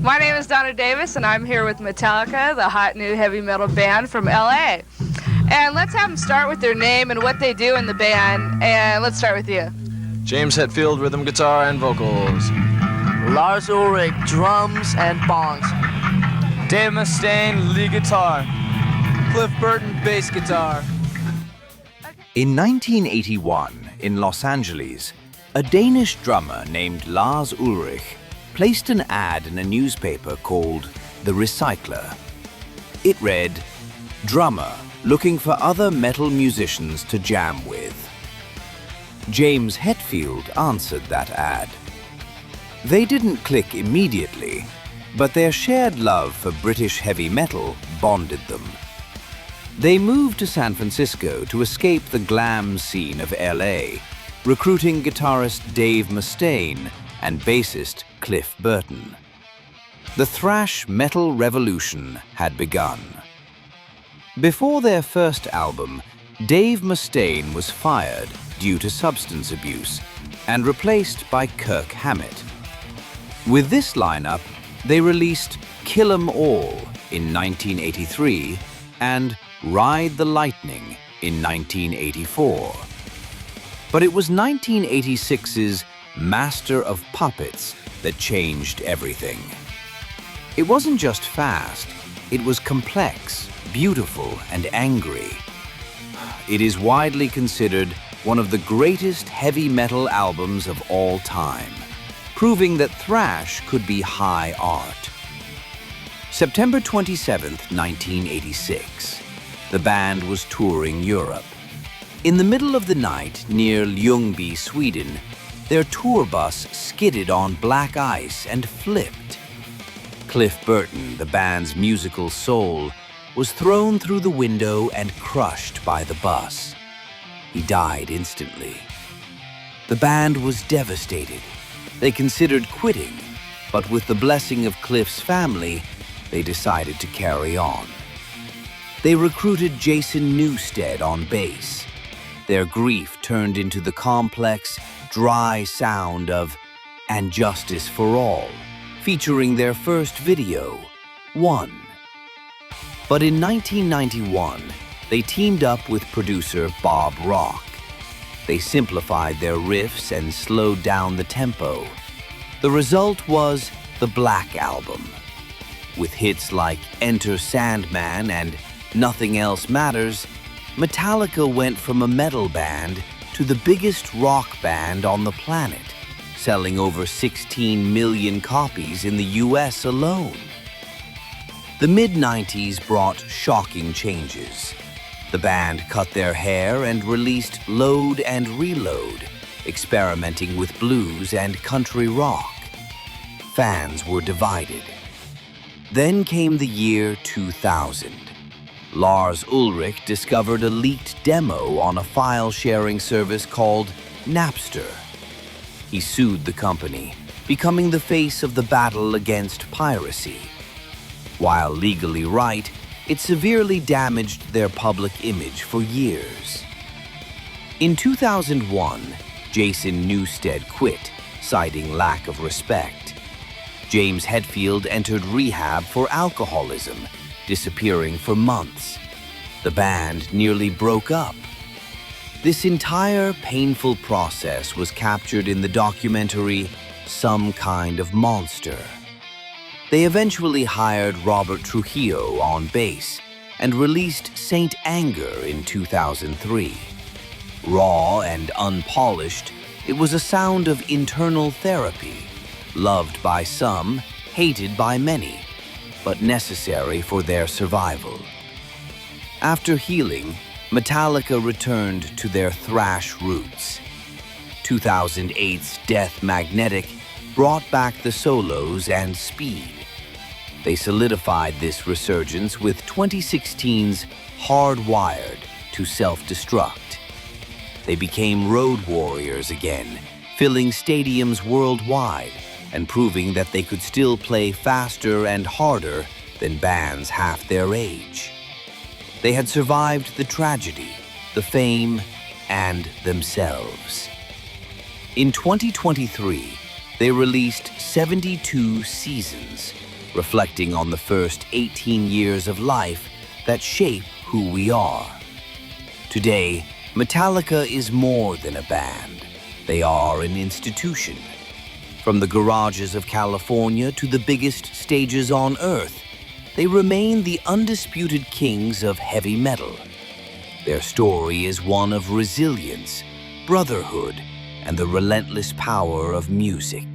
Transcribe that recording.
My name is Donna Davis, and I'm here with Metallica, the hot new heavy metal band from LA. And let's have them start with their name and what they do in the band. And let's start with you. James Hetfield, rhythm guitar and vocals. Lars Ulrich, drums and bongs. Dave Mustaine, lead guitar. Cliff Burton, bass guitar. In 1981, in Los Angeles, a Danish drummer named Lars Ulrich placed an ad in a newspaper called The Recycler. It read, "Drummer looking for other metal musicians to jam with." James Hetfield answered that ad. They didn't click immediately, but their shared love for British heavy metal bonded them. They moved to San Francisco to escape the glam scene of LA, recruiting guitarist Dave Mustaine and bassist Cliff Burton. The thrash metal revolution had begun. Before their first album, Dave Mustaine was fired due to substance abuse and replaced by Kirk Hammett. With this lineup, they released Kill 'Em All in 1983 and Ride the Lightning in 1984. But it was 1986's Master of Puppets that changed everything. It wasn't just fast, it was complex, beautiful, and angry. It is widely considered one of the greatest heavy metal albums of all time, proving that thrash could be high art. September 27, 1986. The band was touring Europe. In the middle of the night, near Ljungby, Sweden, their tour bus skidded on black ice and flipped. Cliff Burton, the band's musical soul, was thrown through the window and crushed by the bus. He died instantly. The band was devastated. They considered quitting, but with the blessing of Cliff's family, they decided to carry on. They recruited Jason Newsted on bass. Their grief turned into the complex, dry sound of And Justice for All, featuring their first video, One. But in 1991, they teamed up with producer Bob Rock. They simplified their riffs and slowed down the tempo. The result was the Black Album. With hits like Enter Sandman and Nothing Else Matters, Metallica went from a metal band to the biggest rock band on the planet, selling over 16 million copies in the US alone. The mid-90s brought shocking changes. The band cut their hair and released Load and Reload, experimenting with blues and country rock. Fans were divided. Then came the year 2000. Lars Ulrich discovered a leaked demo on a file-sharing service called Napster. He sued the company, becoming the face of the battle against piracy. While legally right, it severely damaged their public image for years. In 2001, Jason Newsted quit, citing lack of respect. James Hetfield entered rehab for alcoholism, disappearing for months. The band nearly broke up. This entire painful process was captured in the documentary Some Kind of Monster. They eventually hired Robert Trujillo on bass and released Saint Anger in 2003. Raw and unpolished, it was a sound of internal therapy, loved by some, hated by many, but necessary for their survival. After healing, Metallica returned to their thrash roots. 2008's Death Magnetic brought back the solos and speed. They solidified this resurgence with 2016's Hardwired to Self-Destruct. They became road warriors again, filling stadiums worldwide and proving that they could still play faster and harder than bands half their age. They had survived the tragedy, the fame, and themselves. In 2023, They released 72 seasons, reflecting on the first 18 years of life that shape who we are. Today, Metallica is more than a band. They are an institution. From the garages of California to the biggest stages on Earth, they remain the undisputed kings of heavy metal. Their story is one of resilience, brotherhood, and the relentless power of music.